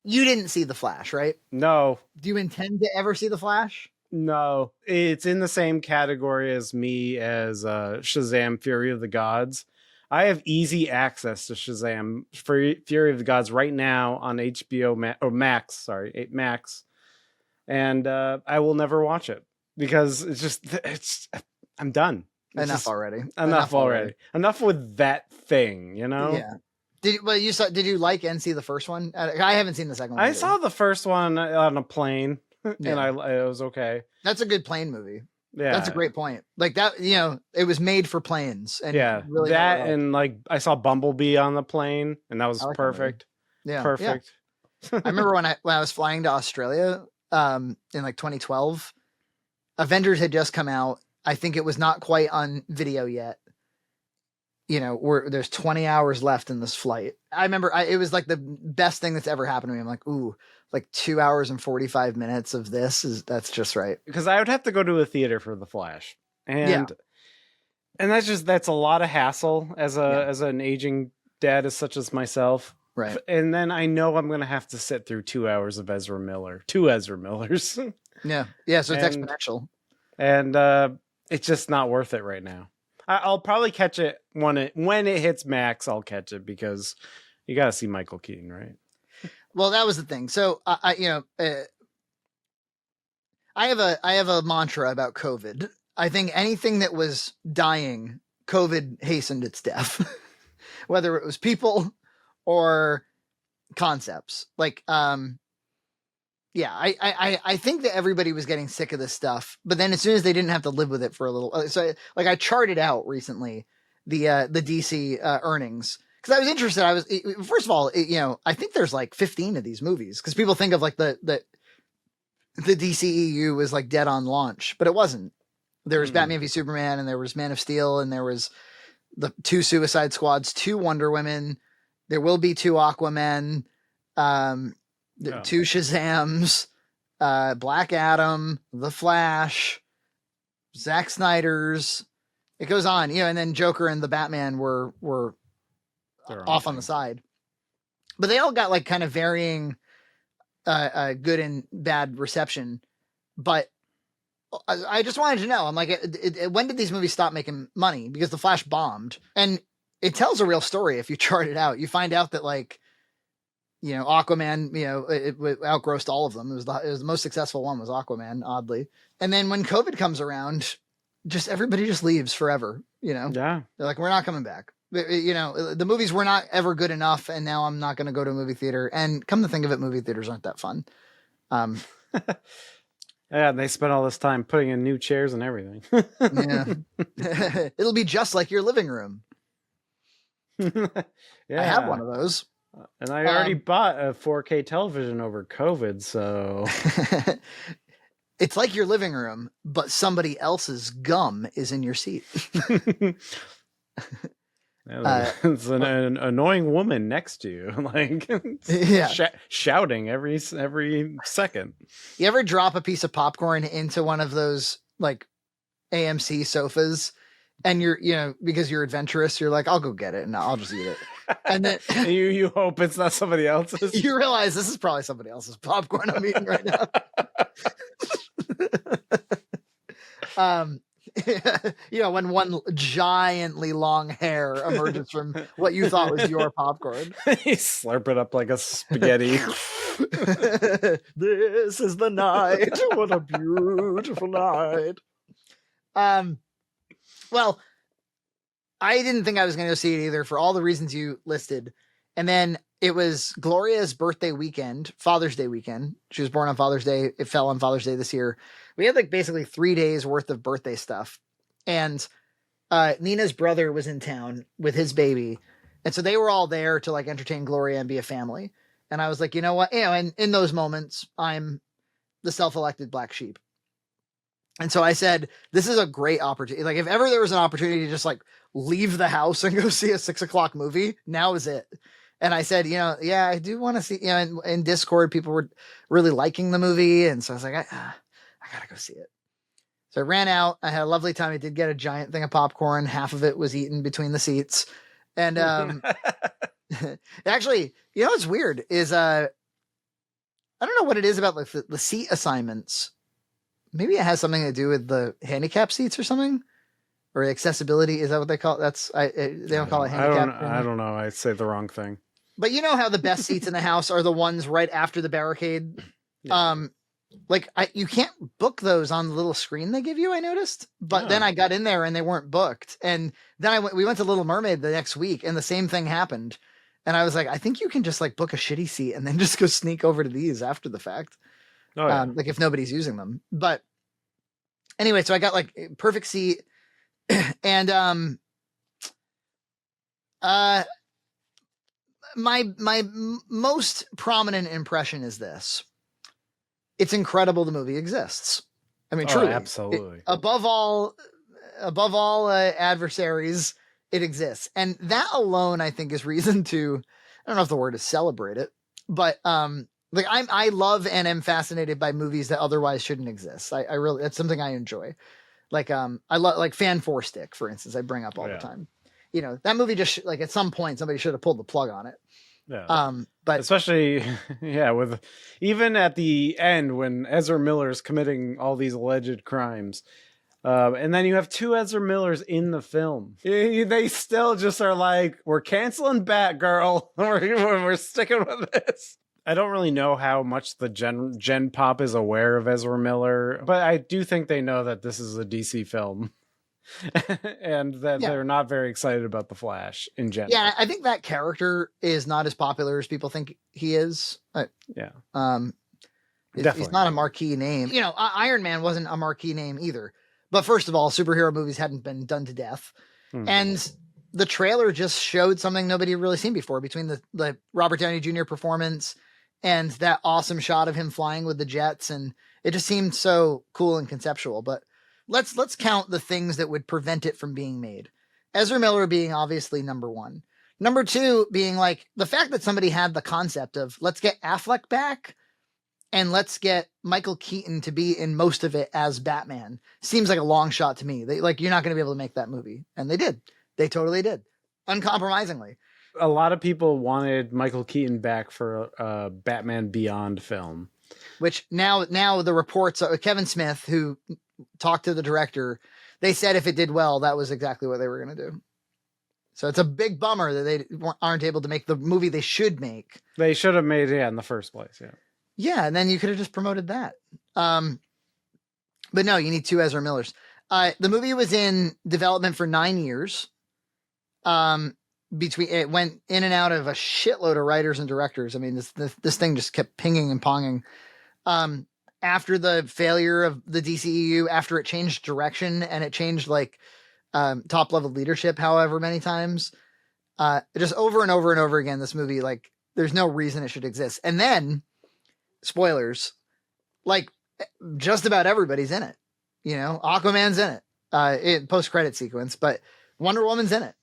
You didn't see The Flash, right? No. Do you intend to ever see The Flash? No. It's in the same category as me as Shazam Fury of the Gods. I have easy access to Shazam Fury of the Gods right now on HBO Max, Max. And I will never watch it because I'm done. Enough already. Enough already. Enough with that thing, you know? Yeah. Did you like and see the first one? I haven't seen the second one. I saw the first one on a plane, and it was okay. That's a good plane movie. Yeah, that's a great point. Like that, you know, it was made for planes. And really that, and like I saw Bumblebee on the plane, and that was perfect. Yeah, perfect. Yeah. I remember when I was flying to Australia, in like 2012, Avengers had just come out. I think it was not quite on video yet. You know, there's 20 hours left in this flight. I remember it was like the best thing that's ever happened to me. I'm like, ooh, like 2 hours and 45 minutes of that's just right. Because I would have to go to a theater for The Flash. And that's a lot of hassle as an aging dad such as myself. Right. And then I know I'm going to have to sit through 2 hours of two Ezra Millers. Yeah. Yeah. So it's exponential. And it's just not worth it right now. I'll probably catch it when it hits Max. I'll catch it because you got to see Michael Keaton, right? Well, that was the thing. So I have a mantra about COVID. I think anything that was dying, COVID hastened its death, whether it was people or concepts. Like, yeah, I think that everybody was getting sick of this stuff, but then as soon as they didn't have to live with it for a little, so like I charted out recently the DC earnings because I was interested. First of all, I think there's like 15 of these movies because people think of like the DCEU was like dead on launch, but it wasn't. There was Batman v Superman, and there was Man of Steel, and there was the 2 Suicide Squads, 2 Wonder Women. There will be 2 Aquamen. 2 Shazams, Black Adam, The Flash, Zack Snyder's. It goes on, and then Joker and the Batman were off on the side, but they all got like kind of varying, good and bad reception. But I just wanted to know, I'm like, when did these movies stop making money? Because The Flash bombed, and it tells a real story if you chart it out. You find out that like, Aquaman, it outgrossed all of them. It was the most successful one was Aquaman, oddly. And then when COVID comes around, everybody just leaves forever, Yeah. They're like, we're not coming back. The movies were not ever good enough, and now I'm not going to go to a movie theater. And come to think of it, movie theaters aren't that fun. Yeah, they spent all this time putting in new chairs and everything. Yeah. It'll be just like your living room. Yeah. I have one of those. And I already bought a 4K television over COVID, so... It's like your living room, but somebody else's gum is in your seat. It's an annoying woman next to you, like shouting every second. You ever drop a piece of popcorn into one of those like AMC sofas, and because you're adventurous, you're like, I'll go get it and I'll just eat it. And then you hope it's not somebody else's. You realize this is probably somebody else's popcorn I'm eating right now. When one giantly long hair emerges from what you thought was your popcorn. You slurp it up like a spaghetti. This is the night. What a beautiful night. Well, I didn't think I was going to go see it either for all the reasons you listed. And then it was Gloria's birthday weekend, Father's Day weekend. She was born on Father's Day. It fell on Father's Day this year. We had like basically 3 days worth of birthday stuff. And Nina's brother was in town with his baby. And so they were all there to like entertain Gloria and be a family. And I was like, you know what? And in those moments, I'm the self-elected black sheep. And so I said, this is a great opportunity. Like if ever there was an opportunity to just like leave the house and go see a 6 o'clock movie, now is it. And I said, I do want to see, in Discord, people were really liking the movie. And so I was like, I gotta go see it. So I ran out. I had a lovely time. I did get a giant thing of popcorn. Half of it was eaten between the seats. And actually, what's weird is I don't know what it is about like the seat assignments. Maybe it has something to do with the handicap seats or something, or accessibility. Is that what they call it? They don't call it handicap. I don't know. I say the wrong thing. But you know how the best seats in the house are the ones right after the barricade. Yeah. Like you can't book those on the little screen they give you. I noticed, but then I got in there and they weren't booked. And then we went to Little Mermaid the next week, and the same thing happened. And I was like, I think you can just like book a shitty seat and then just go sneak over to these after the fact. Oh, yeah. Like if nobody's using them. But anyway, so I got like a perfect seat, and my most prominent impression is this: it's incredible the movie exists. I mean, truly, absolutely. Above all adversaries, it exists, and that alone, I think, is reason to. I don't know if the word is celebrate it, but like I love and am fascinated by movies that otherwise shouldn't exist. I really, that's something I enjoy. Like I love like Fan Four Stick, for instance. I bring up all the time. You know, that movie just like at some point somebody should have pulled the plug on it. Yeah. But especially, yeah, with even at the end when Ezra Miller's committing all these alleged crimes, and then you have two Ezra Millers in the film. They still just are like, we're canceling Batgirl. We're sticking with this. I don't really know how much the Gen Pop is aware of Ezra Miller, but I do think they know that this is a DC film. And that they're not very excited about the Flash in general. Yeah, I think that character is not as popular as people think he is. Definitely. He's not a marquee name. You know, Iron Man wasn't a marquee name either. But first of all, superhero movies hadn't been done to death. And the trailer just showed something nobody had really seen before, between the Robert Downey Jr. performance and that awesome shot of him flying with the jets. And it just seemed so cool and conceptual. But let's count the things that would prevent it from being made. Ezra Miller being obviously number one. Number two being like the fact that somebody had the concept of let's get Affleck back and let's get Michael Keaton to be in most of it as Batman. Seems like a long shot to me. You're not going to be able to make that movie. And they did. They totally did. Uncompromisingly. A lot of people wanted Michael Keaton back for a Batman Beyond film. Which now the reports, Kevin Smith, who talked to the director, they said if it did well, that was exactly what they were going to do. So it's a big bummer that they aren't able to make the movie they should make. They should have made it in the first place. Yeah. Yeah. And then you could have just promoted that. But no, you need two Ezra Millers. The movie was in development for 9 years. It went in and out of a shitload of writers and directors. I mean, this thing just kept pinging and ponging. After the failure of the DCEU, after it changed direction and it changed like top level leadership, however many times, just over and over and over again, this movie, like there's no reason it should exist. And then spoilers, like just about everybody's in it. You know, Aquaman's in it, post credit sequence, but Wonder Woman's in it.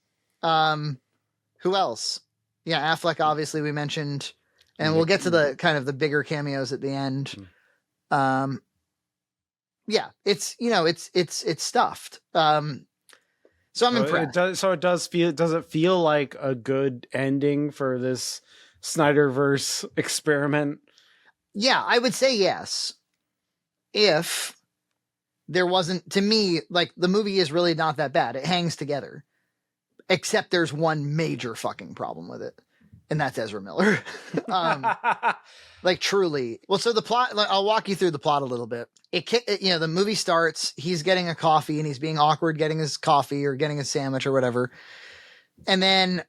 Who else? Yeah. Affleck, obviously we mentioned, and we'll get to the kind of the bigger cameos at the end. Yeah, it's stuffed. So I'm impressed. Does it feel like a good ending for this Snyderverse experiment? Yeah, I would say yes. If there wasn't, to me, like the movie is really not that bad. It hangs together. Except there's one major fucking problem with it. And that's Ezra Miller. Like truly. Well, so the plot, I'll walk you through the plot a little bit. The movie starts, he's getting a coffee and he's being awkward getting his coffee or getting his sandwich or whatever. And then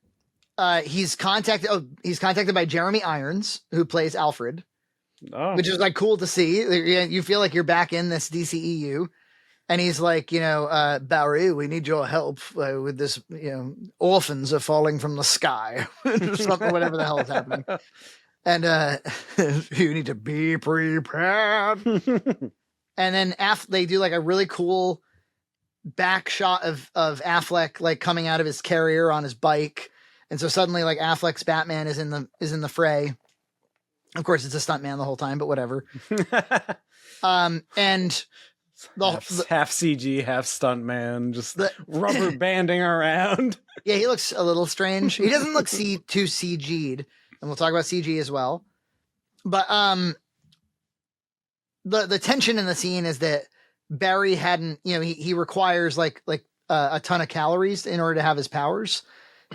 he's contacted by Jeremy Irons, who plays Alfred, which is like cool to see. You feel like you're back in this DCEU. And he's like, Barry, we need your help with this, orphans are falling from the sky or something, whatever the hell is happening. And you need to be prepared. And then they do like a really cool back shot of Affleck, like coming out of his carrier on his bike. And so suddenly like Affleck's Batman is in the fray. Of course, it's a stuntman the whole time, but whatever. And half CG, half stuntman, just rubber banding around. Yeah, he looks a little strange. He doesn't look too CG'd, and we'll talk about CG as well. But the tension in the scene is that Barry hadn't, he requires like a ton of calories in order to have his powers,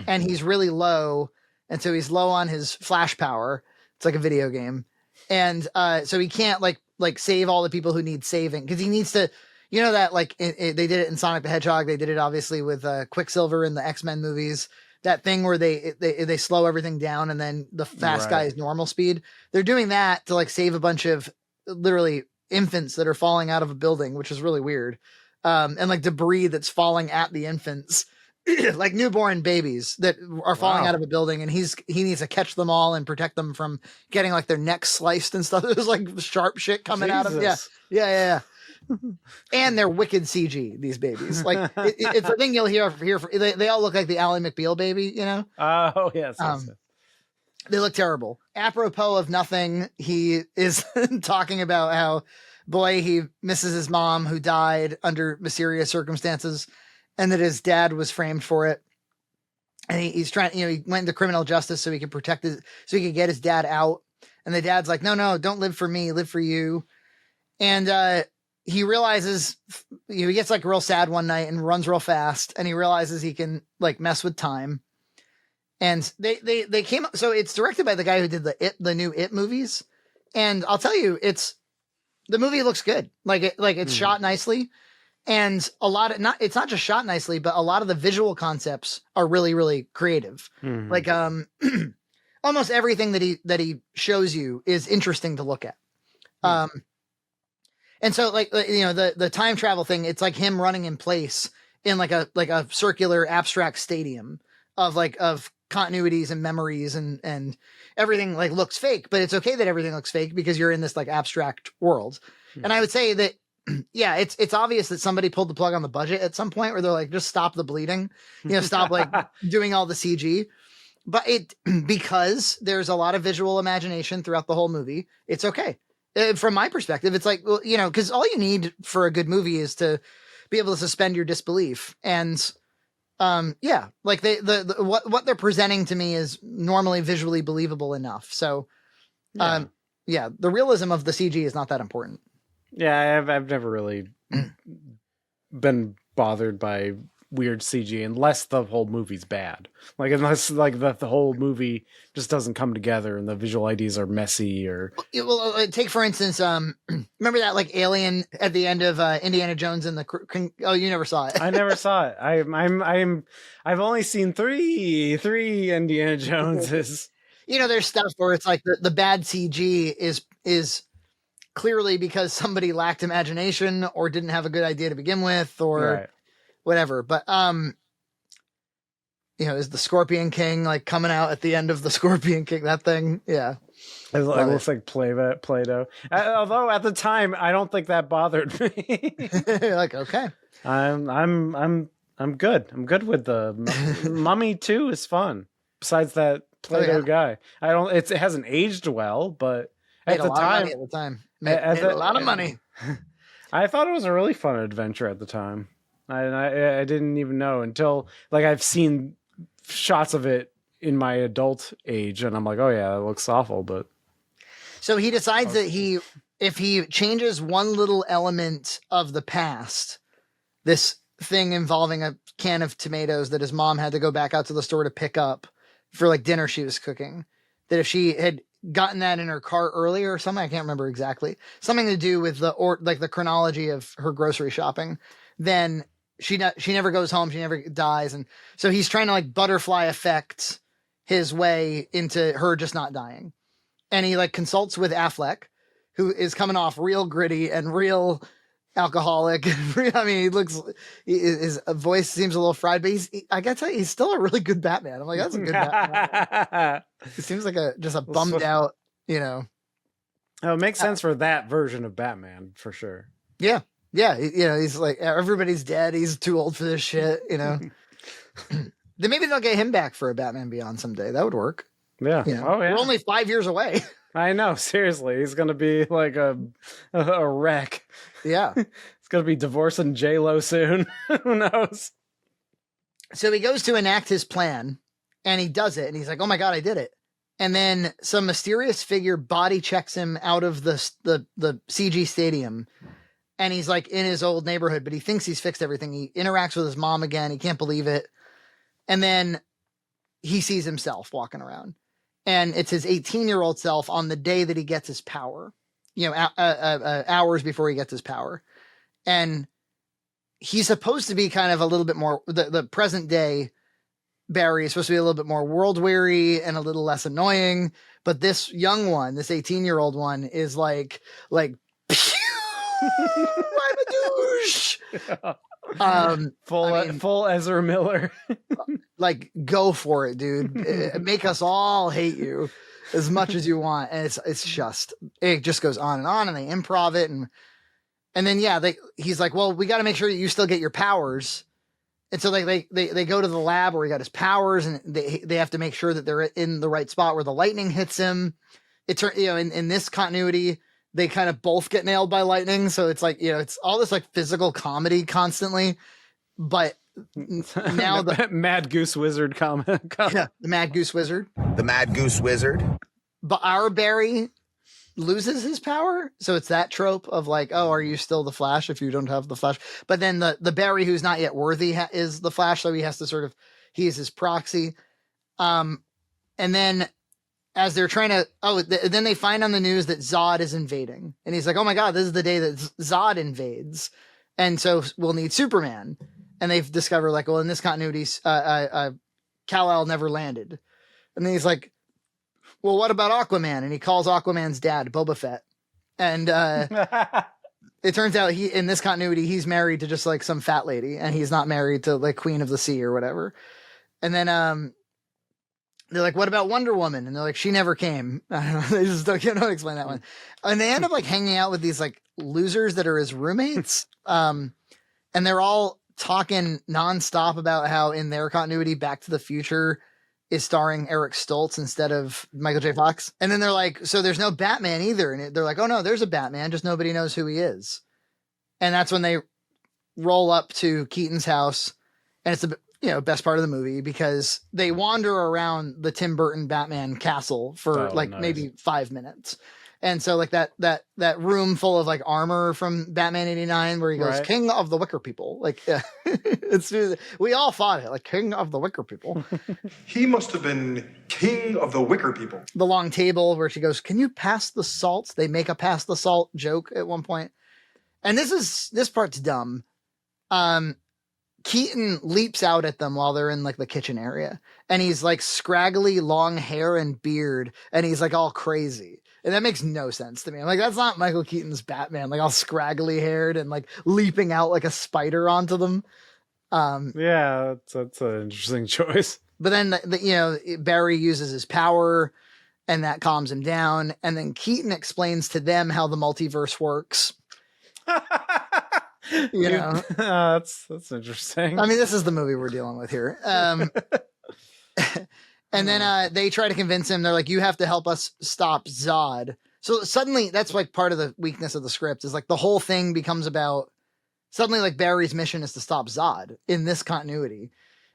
and he's really low, and so he's low on his flash power. It's like a video game, and so he can't like save all the people who need saving, because he needs to, that like they did it in Sonic the Hedgehog. They did it obviously with Quicksilver in the X-Men movies. That thing where they slow everything down and then the fast guy is normal speed. They're doing that to like save a bunch of literally infants that are falling out of a building, which is really weird. And like debris that's falling at the infants, like newborn babies that are falling out of a building, and he needs to catch them all and protect them from getting like their necks sliced and stuff. There's like sharp shit coming out of them. Yeah. And they're wicked CG, these babies. Like it's a thing you'll hear. They all look like the Ally McBeal baby, Oh yes. They look terrible. Apropos of nothing, he is talking about how, boy, he misses his mom who died under mysterious circumstances, and that his dad was framed for it. And he's trying, he went into criminal justice so he could so he could get his dad out. And the dad's like, no, don't live for me, live for you. And he realizes, he gets like real sad one night and runs real fast, and he realizes he can like mess with time. And they came up, so it's directed by the guy who did the new It movies. And I'll tell you, the movie looks good. It's shot nicely. And it's not just shot nicely, but a lot of the visual concepts are really, really creative. Mm-hmm. Like, almost everything that he shows you is interesting to look at. Mm-hmm. And so like, the time travel thing, it's like him running in place in like a circular abstract stadium of continuities and memories, and everything like looks fake, but it's okay that everything looks fake because you're in this like abstract world. Mm-hmm. And I would say that, yeah, it's obvious that somebody pulled the plug on the budget at some point where they're like, just stop the bleeding, stop like doing all the CG. But because there's a lot of visual imagination throughout the whole movie, it's okay. From my perspective, it's like, well, because all you need for a good movie is to be able to suspend your disbelief. And yeah, like what they're presenting to me is normally visually believable enough. So yeah, the realism of the CG is not that important. Yeah, I've never really been bothered by weird CG unless the whole movie's bad. Like unless like the whole movie just doesn't come together and the visual ideas are messy or. Well, take for instance, remember that like alien at the end of Indiana Jones and the. Oh, you never saw it. I never saw it. I've only seen three Indiana Joneses. There's stuff where it's like the bad CG is clearly because somebody lacked imagination or didn't have a good idea to begin with, or whatever. But is the Scorpion King like coming out at the end of the Scorpion King? That thing, yeah, it looks like Play-Doh. Although at the time, I don't think that bothered me. Like, okay, I'm good. I'm good with the Mummy 2 is fun. Besides that Play-Doh guy, it hasn't aged well, but at the time. Made a lot of money. I thought it was a really fun adventure at the time. I didn't even know until like I've seen shots of it in my adult age, and I'm like, oh yeah, that looks awful. But so he decides that if he changes one little element of the past, this thing involving a can of tomatoes that his mom had to go back out to the store to pick up for like dinner she was cooking, that if she had gotten that in her car earlier or something, I can't remember exactly, something to do with the chronology of her grocery shopping, then she never goes home, she never dies. And so he's trying to like butterfly effect his way into her just not dying. And he like consults with Affleck, who is coming off real gritty and real alcoholic. I mean, his voice seems a little fried, but I gotta tell you, he's still a really good Batman. I'm like, that's a good Batman. He seems like just a bummed out, Oh, it makes sense for that version of Batman for sure. Yeah. He's like, everybody's dead. He's too old for this shit. Then maybe they'll get him back for a Batman Beyond someday. That would work. Yeah. Oh yeah. We're only 5 years away. I know. Seriously, he's gonna be like a wreck. Yeah. It's gonna be divorcing J-Lo soon. Who knows? So he goes to enact his plan, and he does it, and he's like, "Oh my god, I did it!" And then some mysterious figure body checks him out of the CG stadium. And he's like in his old neighborhood, but he thinks he's fixed everything. He interacts with his mom again. He can't believe it. And then he sees himself walking around. And it's his 18-year-old self on the day that he gets his power, hours before he gets his power. And he's supposed to be kind of a little bit more, the present day Barry is supposed to be a little bit more world weary and a little less annoying. But this young one, this 18-year-old one is like, I'm a douche. Full Ezra Miller. Like, go for it, dude. Make us all hate you as much as you want. And it just goes on, and they improv it. And then, he's like, well, we got to make sure that you still get your powers. And so they go to the lab where he got his powers, and they have to make sure that they're in the right spot where the lightning hits him. In this continuity, they kind of both get nailed by lightning. So it's like, it's all this like physical comedy constantly, but now the Mad Goose Wizard comment. Yeah, the Mad Goose Wizard. The Mad Goose Wizard. But our Barry loses his power. So it's that trope of like, oh, are you still the Flash if you don't have the Flash? But then the Barry who's not yet worthy is the Flash. So he has to he's his proxy. And then as they're trying to, then they find on the news that Zod is invading. And he's like, oh my God, this is the day that Zod invades. And so we'll need Superman. And they've discovered like, well, in this continuity, Kal-El never landed. And then he's like, well, what about Aquaman? And he calls Aquaman's dad, Boba Fett. And it turns out in this continuity, he's married to just like some fat lady, and he's not married to like Queen of the Sea or whatever. And then they're like, what about Wonder Woman? And they're like, she never came. I don't know. They just don't explain that one. And they end up like hanging out with these like losers that are his roommates. And they're all talking nonstop about how in their continuity, Back to the Future is starring Eric Stoltz instead of Michael J. Fox. And then they're like, so there's no Batman either. And they're like, oh no, there's a Batman, just nobody knows who he is. And that's when they roll up to Keaton's house. And it's the best part of the movie because they wander around the Tim Burton Batman castle for maybe 5 minutes. And so like that room full of like armor from Batman 89 where he goes, right. King of the Wicker People. Like, we all fought it like King of the Wicker People. He must have been King of the Wicker People. The long table where she goes, can you pass the salt? They make a pass the salt joke at one point. And this part's dumb. Keaton leaps out at them while they're in like the kitchen area, and he's like scraggly long hair and beard, and he's like all crazy. And that makes no sense to me. I'm like, that's not Michael Keaton's Batman, like all scraggly haired and like leaping out like a spider onto them. Yeah, that's an interesting choice. But then Barry uses his power and that calms him down. And then Keaton explains to them how the multiverse works. That's interesting. I mean, this is the movie we're dealing with here. And then they try to convince him. They're like, you have to help us stop Zod. So suddenly that's like part of the weakness of the script is like the whole thing becomes about suddenly like Barry's mission is to stop Zod in this continuity.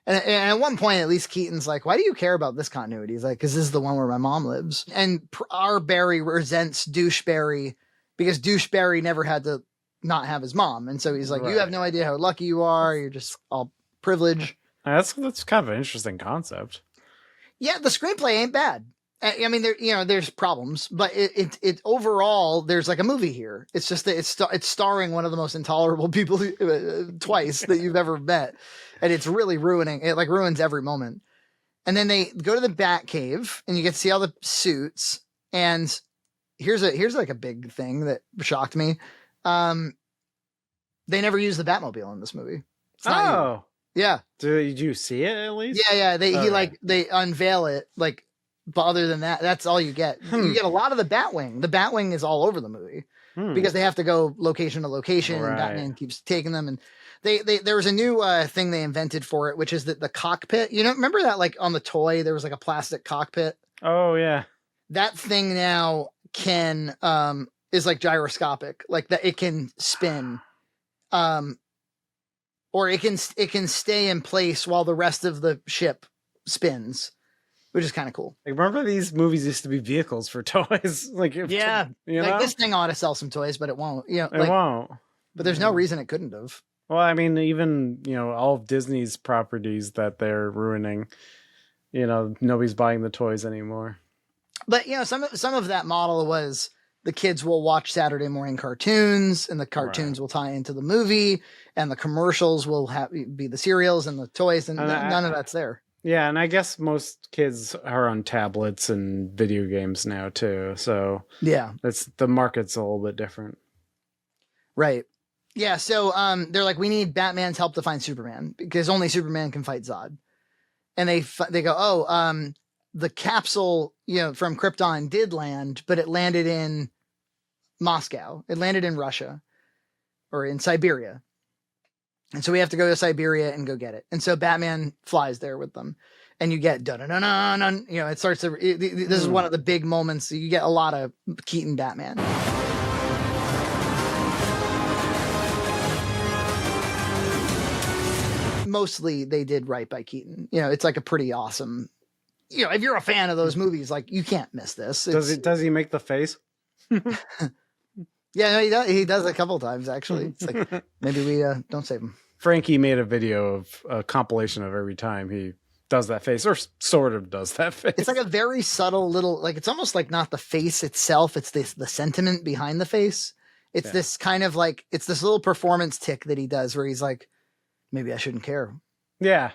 And at one point, at least Keaton's like, why do you care about this continuity? He's like, because this is the one where my mom lives. And our Barry resents Douche Barry because Douche Barry never had to not have his mom. And so he's like, you have no idea how lucky you are. You're just all privilege. That's kind of an interesting concept. Yeah, the screenplay ain't bad. I mean, there's problems, but it overall, there's like a movie here. It's just that it's starring one of the most intolerable people twice that you've ever met, and it's really ruining. It like ruins every moment. And then they go to the Bat Cave, and you get to see all the suits. And here's like a big thing that shocked me. They never use the Batmobile in this movie. It's not even. Yeah. Did you see it at least? Yeah. They unveil it like, but other than that, that's all you get. You get a lot of the Batwing. The Batwing is all over the movie because they have to go location to location. Right. And Batman keeps taking them. And there was a new thing they invented for it, which is that the cockpit, remember that like on the toy, there was like a plastic cockpit. Oh yeah. That thing now is like gyroscopic, like that it can spin. Or it can stay in place while the rest of the ship spins, which is kind of cool. Like, remember these movies used to be vehicles for toys? Like, Yeah, you like know? this thing ought to sell some toys, but it won't. You know, It like, won't. but there's no reason it couldn't have. Well, I mean, even, all of Disney's properties that they're ruining, nobody's buying the toys anymore. But some of that model was the kids will watch Saturday morning cartoons, and the cartoons will tie into the movie, and the commercials will be the cereals and the toys, and none of that's there. Yeah, and I guess most kids are on tablets and video games now too. So yeah, the market's a little bit different. Right. Yeah, so they're like, we need Batman's help to find Superman because only Superman can fight Zod. And they go, the capsule, from Krypton did land, but it landed in Moscow. It landed in Russia or in Siberia. And so we have to go to Siberia and go get it. And so Batman flies there with them. And you get dun-dun-dun-dun, it starts to, this is one of the big moments. You get a lot of Keaton Batman. Mostly they did right by Keaton. It's like a pretty awesome, if you're a fan of those movies, like you can't miss this. Does he make the face? Yeah, no, he does a couple times actually. It's like maybe we don't save him. Frankie made a video of a compilation of every time he does that face, or sort of does that face. It's like a very subtle little, like it's almost like not the face itself, it's the sentiment behind the face. It's this kind of like, it's this little performance tick that he does where he's like, maybe I shouldn't care. Yeah.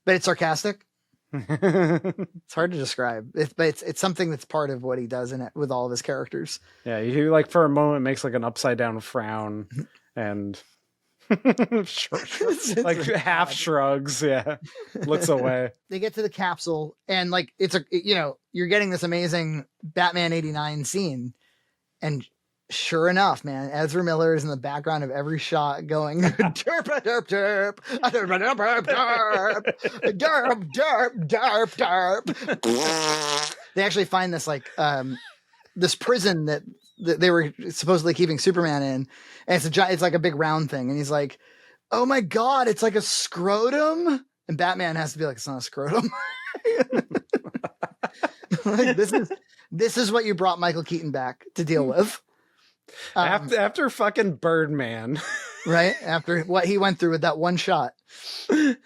But it's sarcastic. It's hard to describe. It's something that's part of what he does in it with all of his characters. Yeah, he like for a moment makes like an upside down frown and like half shrugs. Yeah, looks away. They get to the capsule and like you're getting this amazing Batman 89 scene, and sure enough, man, Ezra Miller is in the background of every shot going derp derp derp derp derp derp derp derp. They actually find this like this prison that they were supposedly keeping Superman in, and it's like a big round thing, and he's like, oh my god, it's like a scrotum, and Batman has to be like, it's not a scrotum. Like, this is what you brought Michael Keaton back to deal with. After fucking Birdman, right? After what he went through with that one shot. It's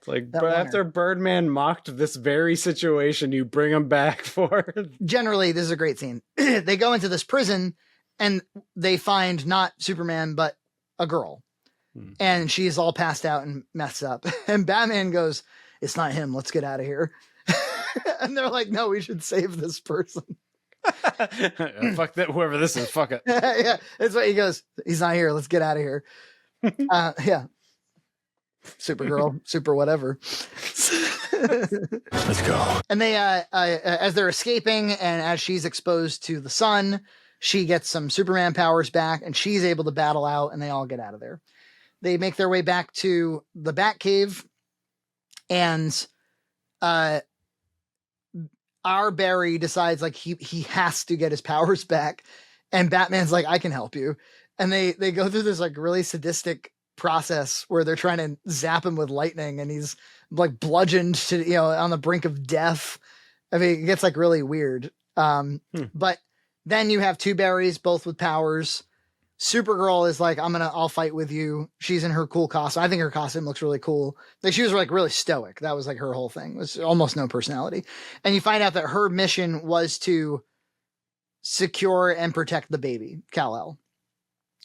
like, after Birdman mocked this very situation, you bring him back for. Generally, this is a great scene. They go into this prison and they find not Superman, but a girl. And she's all passed out and messed up. And Batman goes, it's not him. Let's get out of here. And they're like, no, we should save this person. Fuck that, whoever this is, fuck it. Yeah, that's what he goes. He's not here. Let's get out of here. Yeah. Supergirl, super whatever. Let's go. And they, as they're escaping and as she's exposed to the sun, she gets some Superman powers back and she's able to battle out and they all get out of there. They make their way back to the Batcave and, our Barry decides like he has to get his powers back, and Batman's like, I can help you. And they go through this like really sadistic process where they're trying to zap him with lightning and he's like bludgeoned to, on the brink of death. I mean, it gets like really weird. But then you have two Barrys, both with powers. Supergirl is like, I'll fight with you. She's in her cool costume. I think her costume looks really cool. Like she was like really stoic. That was like her whole thing. It was almost no personality. And you find out that her mission was to secure and protect the baby, Kal-El.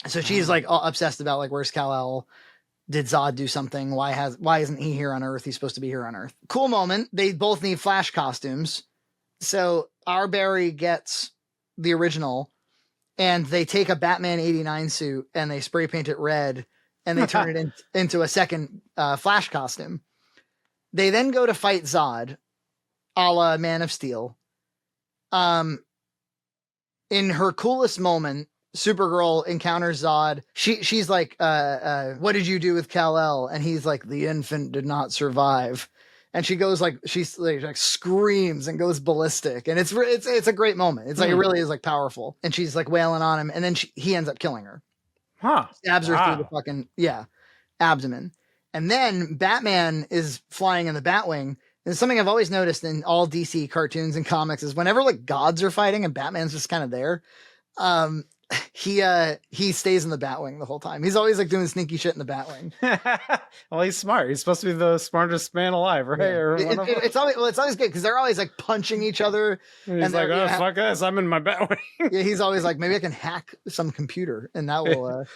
So she's like all obsessed about like, where's Kal-El? Did Zod do something? Why isn't he here on Earth? He's supposed to be here on Earth. Cool moment. They both need Flash costumes. So our Barry gets the original. And they take a Batman 89 suit and they spray paint it red and they turn it into a second Flash costume. They then go to fight Zod, a la Man of Steel. In her coolest moment, Supergirl encounters Zod. She's like, what did you do with Kal-El? And he's like, the infant did not survive. And she goes like, she's like screams and goes ballistic. And it's a great moment. It's like, it really is like powerful. And she's like wailing on him. And then he ends up killing her. Stabs her through the fucking, abdomen. And then Batman is flying in the Batwing And something I've always noticed in all DC cartoons and comics is whenever like gods are fighting and Batman's just kind of there, he stays in the Batwing the whole time. He's always like doing sneaky shit in the Batwing. Well, he's smart. He's supposed to be the smartest man alive, right? Yeah. Or one of them. It's always good because they're always like punching each other. And he's like, oh, fuck this. I'm in my Batwing. Yeah, he's always like, maybe I can hack some computer and that will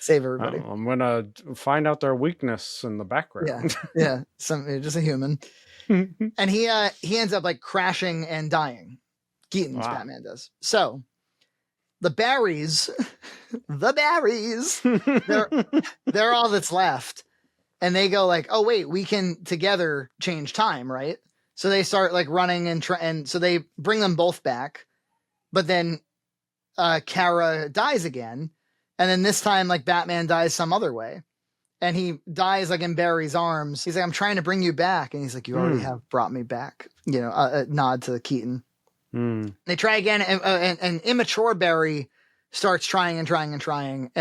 save everybody. I'm going to find out their weakness in the background. Yeah. Just a human. And he ends up like crashing and dying. Keaton's Batman does. So the Barrys, they're all that's left. And they go like, oh wait, we can together change time, right? So they start like running and so they bring them both back. But then Kara dies again. And then this time like Batman dies some other way. And he dies like in Barry's arms. He's like, I'm trying to bring you back. And he's like, you already have brought me back. You know, a nod to Keaton. They try again. And immature Barry starts trying. And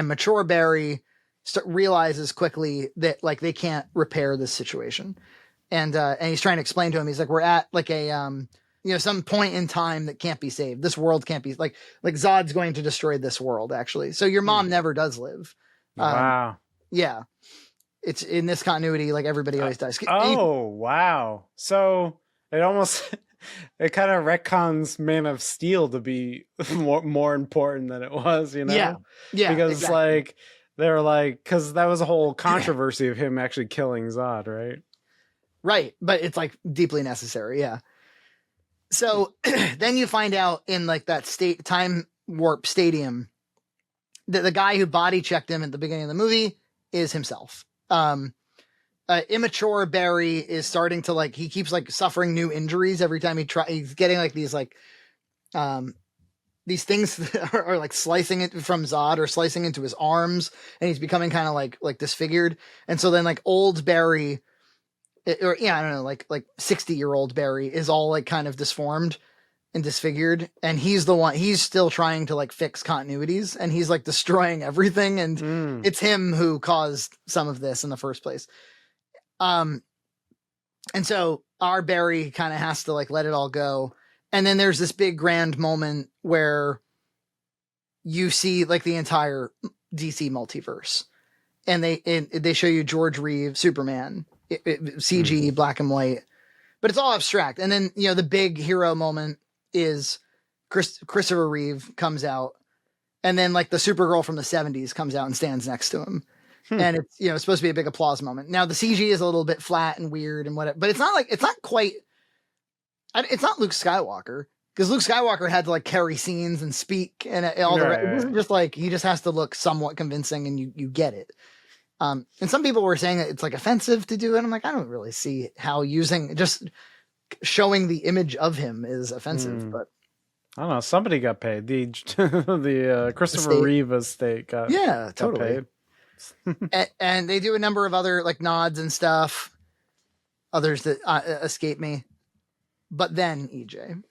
mature Barry realizes quickly that like they can't repair this situation. And he's trying to explain to him. He's like, we're at like a, some point in time that can't be saved. This world can't be like Zod's going to destroy this world actually. So your mom never does live. Wow. Yeah. It's in this continuity, like everybody always dies. Oh, wow. So it almost, it kind of retcons Man of Steel to be more important than it was, you know? Yeah. Yeah. Because exactly. like, they're like, because that was a whole controversy of him actually killing Zod, right? Right. But it's like deeply necessary. Yeah. So then you find out in like that time warp stadium that the guy who body checked him at the beginning of the movie is himself. Immature Barry is starting to like, he keeps like suffering new injuries every time he's getting like these things that are like slicing it from Zod or slicing into his arms, and he's becoming kind of like disfigured. And so then like old Barry, I don't know, like 60-year-old Barry is all like kind of disformed and disfigured, and he's still trying to like fix continuities, and he's like destroying everything, and it's him who caused some of this in the first place. And so our Barry kind of has to like let it all go. And then there's this big grand moment where you see like the entire DC multiverse, and they show you George Reeves Superman, CG, black and white, but it's all abstract. And then, the big hero moment is Christopher Reeve comes out, and then like the Supergirl from the 70s comes out and stands next to him. And it's, it's supposed to be a big applause moment. Now the CG is a little bit flat and weird and whatever, but it's not Luke Skywalker, because Luke Skywalker had to like carry scenes and speak and all the rest. It wasn't just like, he just has to look somewhat convincing and you get it. And some people were saying that it's like offensive to do it. I'm like, I don't really see how just showing the image of him is offensive, but I don't know. Somebody got paid. The Christopher Reeve estate got totally paid. and they do a number of other like nods and stuff, others that escape me. But then EJ,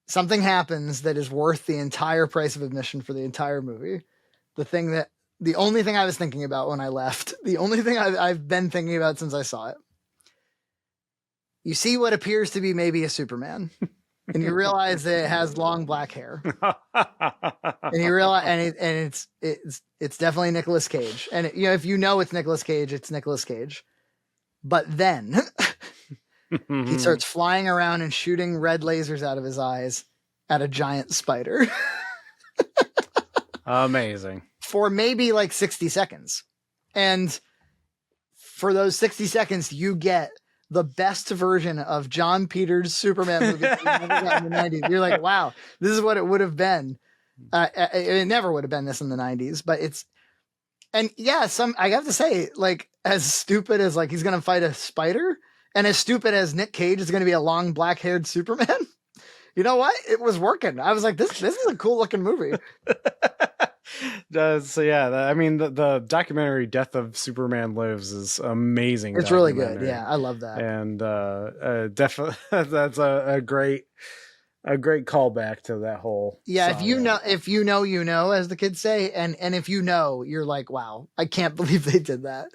something happens that is worth the entire price of admission for the entire movie. The only thing I was thinking about when I left, the only thing I've been thinking about since I saw it. You see what appears to be maybe a Superman, and you realize that it has long black hair, and you realize, and it's definitely Nicolas Cage. And if it's Nicolas Cage, it's Nicolas Cage. But then he starts flying around and shooting red lasers out of his eyes at a giant spider. Amazing. For maybe like 60 seconds. And for those 60 seconds, you get the best version of John Peters' Superman movie in the 90s. You're like, wow, this is what it would have been. It never would have been this in the 90s, but I have to say, like, as stupid as like he's going to fight a spider, and as stupid as Nick Cage is going to be a long black-haired Superman, you know what? It was working. I was like, this is a cool looking movie. So yeah, the documentary "Death of Superman Lives" is amazing. It's really good. Yeah, I love that. And definitely, that's a great callback to that whole. Yeah, saga. if you know, as the kids say, and if you're like, wow, I can't believe they did that.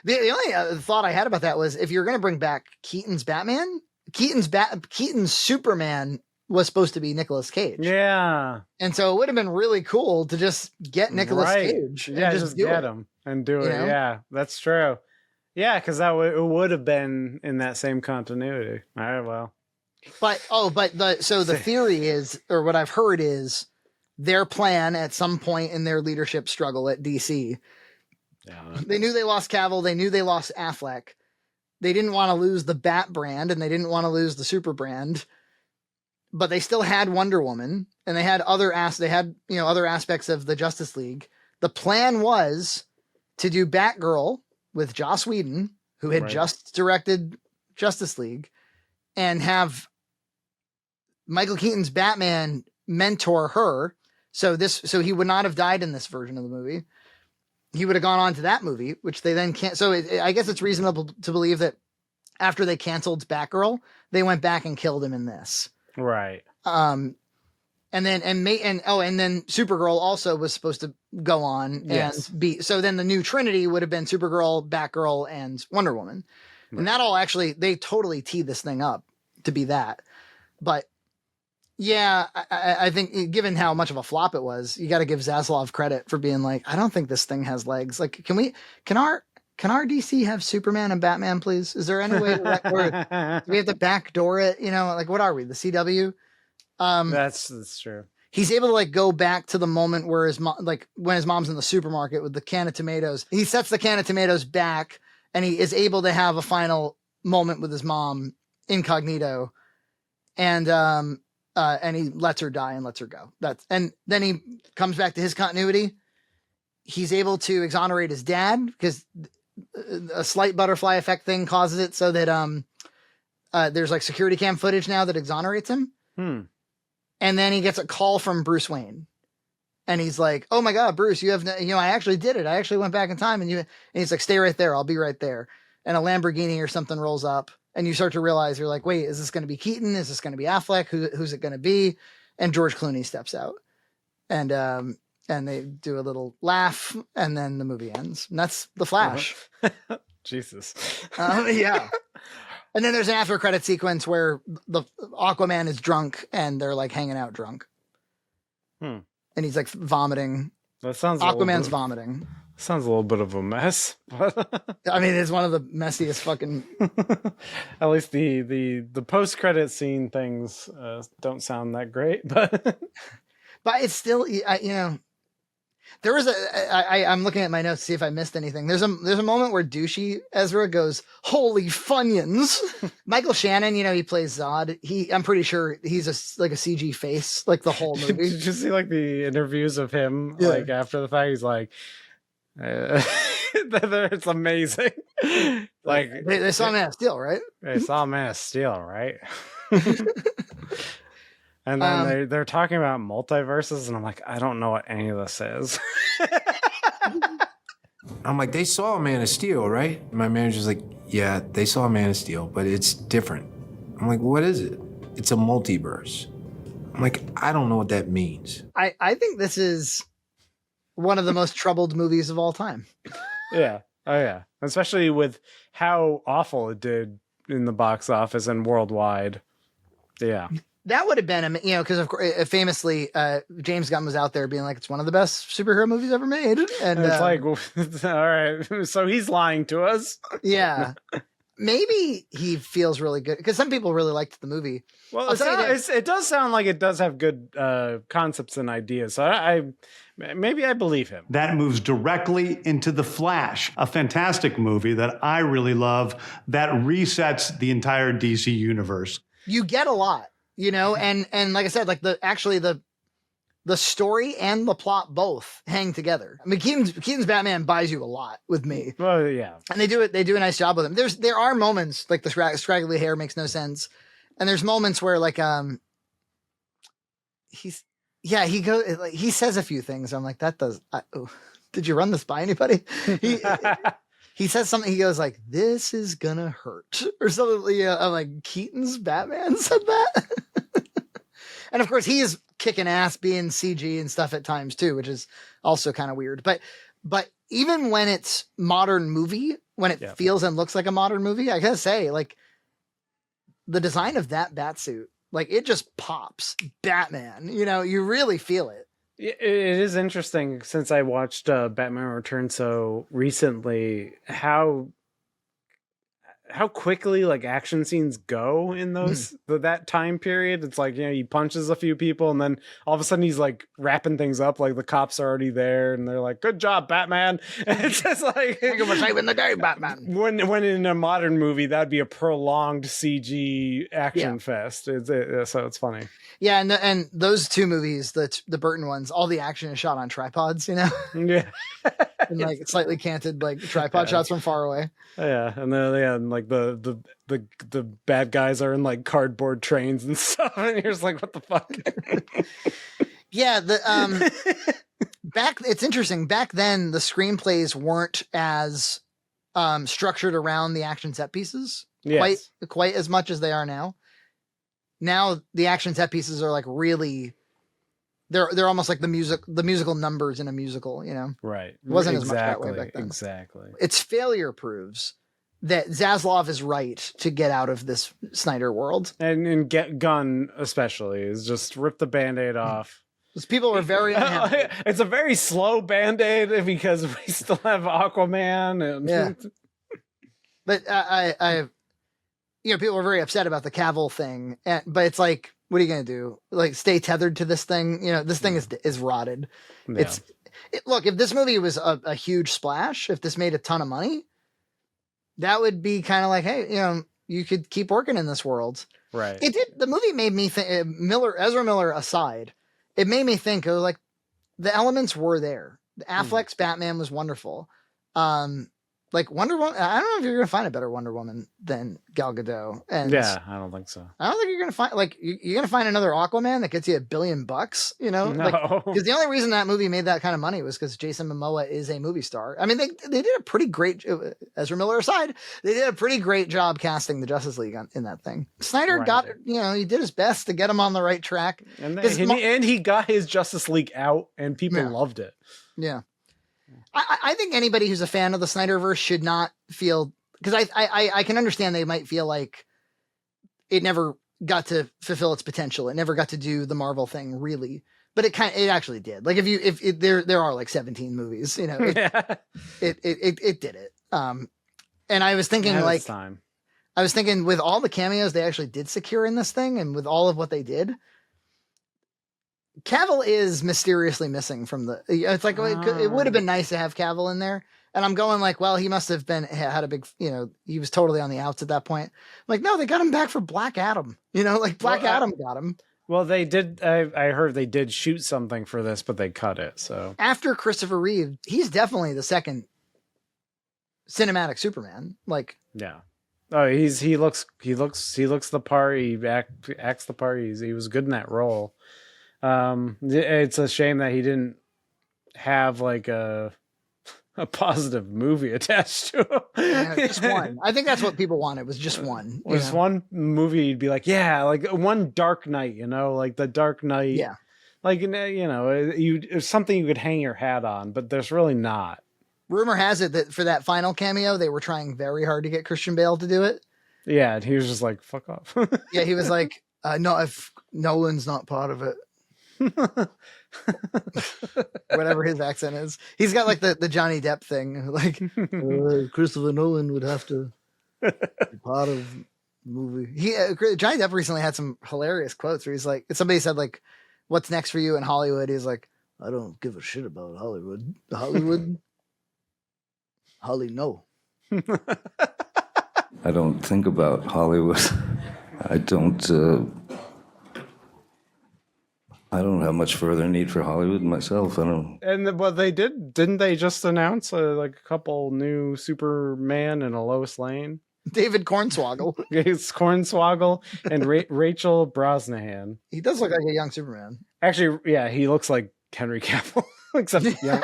The only thought I had about that was if you're going to bring back Keaton's Batman, Keaton's Superman was supposed to be Nicolas Cage. Yeah. And so it would have been really cool to just get Nicolas Cage. Yeah, and just get him and do it. know? Yeah, that's true. Yeah, because it would have been in that same continuity. All right, well. But the theory is, or what I've heard is, their plan at some point in their leadership struggle at DC. Yeah. They knew they lost Cavill. They knew they lost Affleck. They didn't want to lose the Bat brand and they didn't want to lose the Super brand, but they still had Wonder Woman and they had other other aspects of the Justice League. The plan was to do Batgirl with Joss Whedon, who had just directed Justice League, and have Michael Keaton's Batman mentor her. So he would not have died in this version of the movie. He would have gone on to that movie, which they then can't. So I guess it's reasonable to believe that after they canceled Batgirl, they went back and killed him in this. Right. And then Supergirl also was supposed to go on and be. So then the new Trinity would have been Supergirl, Batgirl, and Wonder Woman. Right. And that all actually, they totally teed this thing up to be that. But yeah, I think given how much of a flop it was, you got to give Zaslav credit for being like, I don't think this thing has legs. Like, can our DC have Superman and Batman, please? Is there any way do we have to backdoor it? Like, what are we, the CW? That's true. He's able to like go back to the moment where when his mom's in the supermarket with the can of tomatoes, he sets the can of tomatoes back and he is able to have a final moment with his mom incognito. And he lets her die and lets her go. And then he comes back to his continuity. He's able to exonerate his dad because a slight butterfly effect thing causes it so that there's like security cam footage now that exonerates him. And then he gets a call from Bruce Wayne. And he's like, "Oh my God, Bruce, I actually did it. I actually went back in time." And he's like, "Stay right there. I'll be right there." And a Lamborghini or something rolls up. And you start to realize you're like, wait, is this going to be Keaton? Is this going to be Affleck? Who's it going to be? And George Clooney steps out, and they do a little laugh, and then the movie ends. And that's The Flash. Jesus. Yeah. And then there's an after credit sequence where the Aquaman is drunk, and they're like hanging out drunk. And he's like vomiting. That sounds. Aquaman's vomiting. Sounds a little bit of a mess. I mean, it's one of the messiest fucking. At least the post-credit scene things don't sound that great, but it's still, there was I'm looking at my notes to see if I missed anything. There's a moment where douchey Ezra goes, "Holy Funyuns!" Michael Shannon, he plays Zod. I'm pretty sure he's like a CG face, like the whole movie. Did you see like the interviews of him like after the fact? He's like. It's amazing. Like they saw Man of Steel, right? They saw Man of Steel, right? And then they're talking about multiverses, and I'm like, I don't know what any of this is. I'm like, they saw Man of Steel, right? My manager's like, yeah, they saw Man of Steel, but it's different. I'm like, what is it? It's a multiverse. I'm like, I don't know what that means. I think this is one of the most troubled movies of all time. Yeah. Oh, yeah. Especially with how awful it did in the box office and worldwide. Yeah. That would have been, because of course, famously, James Gunn was out there being like, it's one of the best superhero movies ever made. And it's like, all right. So he's lying to us. Yeah. Maybe he feels really good because some people really liked the movie. Well, it does sound like it does have good concepts and ideas. So maybe I believe him. That moves directly into The Flash, a fantastic movie that I really love that resets the entire DC universe. You get a lot, and like I said, like the story and the plot both hang together. I mean, Keaton's Batman buys you a lot with me. Well, yeah. And they do a nice job with him. There are moments like the scraggly hair makes no sense. And there's moments where like, he says a few things. I'm like, did you run this by anybody? He says something. He goes like, "This is gonna hurt," or something. I'm like, Keaton's Batman said that. And of course he is kicking ass being CG and stuff at times too, which is also kind of weird. But even when it's modern movie, when it feels and looks like a modern movie, I gotta say, like, the design of that Batsuit, like, it just pops. Batman, you know, you really feel it. It is interesting, since I watched Batman Returns so recently, how quickly like action scenes go in that time period. It's like, you know, he punches a few people and then all of a sudden he's like wrapping things up, like the cops are already there and they're like, good job, Batman. And it's just like, Thank you for saving the day, Batman. When in a modern movie that'd be a prolonged CG action fest. So it's funny. Yeah, and those two movies, the Burton ones, all the action is shot on tripods, you know. Yeah. And like slightly canted, like tripod shots from far away. Yeah, and then and like the bad guys are in like cardboard trains and stuff, and you're just like, what the fuck? Yeah, it's interesting. Back then, the screenplays weren't as structured around the action set pieces quite as much as they are now. Now the action set pieces are like really. They're almost like the musical numbers in a musical, you know? Right. It wasn't as much that way back then. Exactly. Its failure proves that Zaslav is right to get out of this Snyder world. And Get Gun especially is just rip the Band-Aid off. Because people were very unhappy. It's a very slow Band-Aid because we still have Aquaman. And yeah. But I you know, people were very upset about the Cavill thing. But it's like, what are you going to do? Like, stay tethered to this thing? You know, this thing is rotted. Yeah. Look, if this movie was a huge splash, if this made a ton of money, that would be kind of like, hey, you know, you could keep working in this world. Right. It did. The movie made me think, Ezra Miller aside, it made me think of like the elements were there. Affleck's Batman was wonderful. Like Wonder Woman, I don't know if you're going to find a better Wonder Woman than Gal Gadot. And yeah, I don't think so. I don't think you're going to find, like, you're going to find another Aquaman that gets you $1 billion, you know? No. Because the only reason that movie made that kind of money was because Jason Momoa is a movie star. I mean, they did a pretty great, Ezra Miller aside, they did a pretty great job casting the Justice League in that thing. Snyder got, you know, he did his best to get him on the right track. And he got his Justice League out and people loved it. Yeah. I think anybody who's a fan of the Snyderverse should not feel, because I can understand they might feel like it never got to fulfill its potential. It never got to do the Marvel thing really, but it actually did. Like if there are like 17 movies, you know, it did it. And I was thinking I was thinking with all the cameos they actually did secure in this thing, and with all of what they did, Cavill is mysteriously missing from the. It's like it would have been nice to have Cavill in there, and I'm going like, well, he must have had a big, you know, he was totally on the outs at that point. Like, no, they got him back for Black Adam. You know, like Black Adam got him. Well, they did. I heard they did shoot something for this, but they cut it. So after Christopher Reeve, he's definitely the second cinematic Superman. Like, yeah. Oh, he looks the part. He acts the part. He was good in that role. It's a shame that he didn't have like a positive movie attached to him. Yeah, just one. I think that's what people wanted, was just one. Just one movie. You'd be like, yeah, like one Dark Knight, you know, like the Dark Knight. Yeah. Like, you know, it's something you could hang your hat on, but there's really not. Rumor has it that for that final cameo, they were trying very hard to get Christian Bale to do it. Yeah, and he was just like, fuck off. Yeah, he was like, no, if Nolan's not part of it. Whatever his accent is, he's got like the Johnny Depp thing, like Christopher Nolan would have to be part of the movie. Johnny Depp recently had some hilarious quotes where he's like, somebody said like, what's next for you in Hollywood? He's like, I don't give a shit about Hollywood. Holly, no. I don't think about Hollywood. I don't have much further need for Hollywood myself. I don't. And what they didn't they just announce like a couple new Superman and a Lois Lane? David Cornswoggle. It's Cornswoggle and Rachel Brosnahan. He does look like a young Superman. Actually, yeah, he looks like Henry Cavill, except young.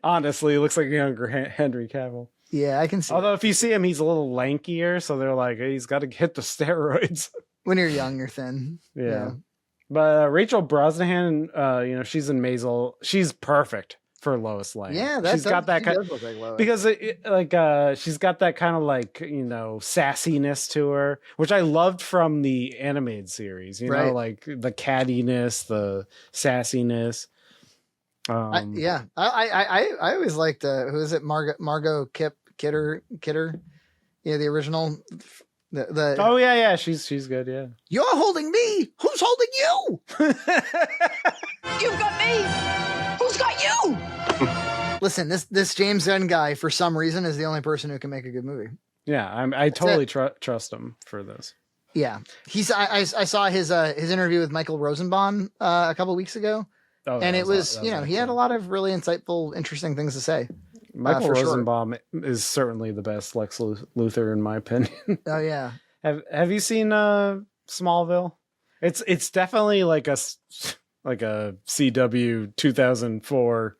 Honestly, he looks like a younger Henry Cavill. Yeah, I can see. Although if you see him, he's a little lankier, so they're like, hey, he's got to hit the steroids. When you're young, you're thin. Yeah. But Rachel Brosnahan, you know, she's in Maisel. She's perfect for Lois Lane. Yeah, she's got that she kind does look like Lois. because she's got that kind of like, you know, sassiness to her, which I loved from the animated series. You know, Right. like the cattiness, the sassiness. I always liked who is it, Margot Kidder, yeah, the original. The Oh yeah, she's good. Yeah, you're holding me. Who's holding you? You've got me. Who's got you? Listen, this James Gunn guy, for some reason, is the only person who can make a good movie. yeah, I totally trust him for this. Yeah, I saw his interview with Michael Rosenbaum a couple weeks ago, and it was he had a lot of really insightful, interesting things to say. Michael for sure. Rosenbaum is certainly the best Lex Luthor in my opinion. Oh yeah, have you seen Smallville? It's definitely like a CW 2004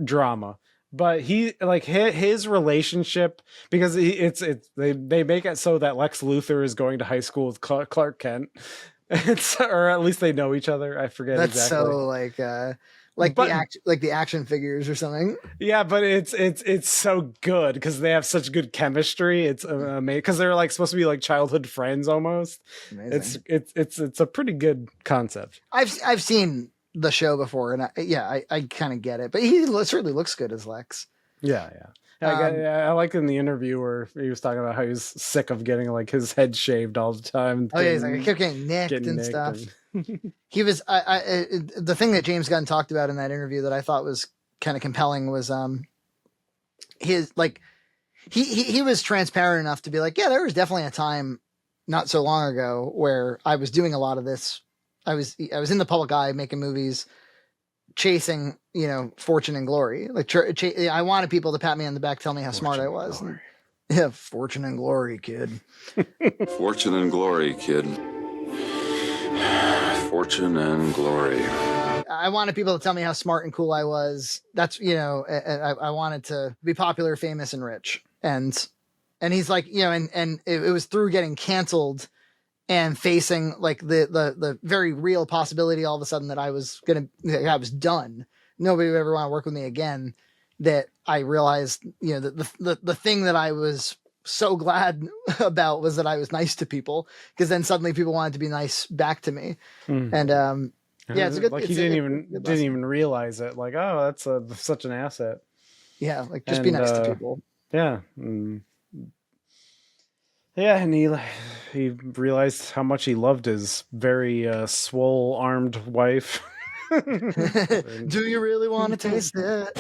drama. But he like his relationship, because they make it so that Lex Luthor is going to high school with Clark Kent, or at least they know each other. I forget. That's exactly. so like the action figures or something. Yeah, but it's so good because they have such good chemistry. It's amazing because they're like supposed to be like childhood friends almost. Amazing. It's a pretty good concept. I've seen the show before, and I kind of get it, but he certainly looks good as Lex. Yeah. I like in the interview where he was talking about how he was sick of getting like his head shaved all the time. Oh yeah, he's like, I kept getting nicked and stuff. He was the thing that James Gunn talked about in that interview that I thought was kind of compelling was his like he was transparent enough to be like, yeah, there was definitely a time not so long ago where I was doing a lot of this. I was in the public eye making movies, chasing, you know, fortune and glory. Like I wanted people to pat me on the back, tell me how smart I was. And, yeah, fortune and glory, kid. Fortune and glory, kid. Fortune and glory. I wanted people to tell me how smart and cool I was. That's, you know, I wanted to be popular, famous, and rich. And he's like, you know, and it was through getting canceled and facing like the very real possibility all of a sudden that I was done. Nobody would ever want to work with me again. That I realized, you know, the thing that I was so glad about was that I was nice to people, because then suddenly people wanted to be nice back to me. And yeah, it's a good. Like he didn't even realize it. Like, oh, that's such an asset. Yeah, like just be nice to people. Yeah. Yeah, and he realized how much he loved his very swole-armed wife. Do you really want to taste it?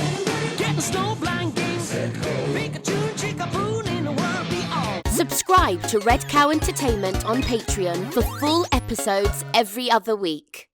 Subscribe to Red Cow Entertainment on Patreon for full episodes every other week.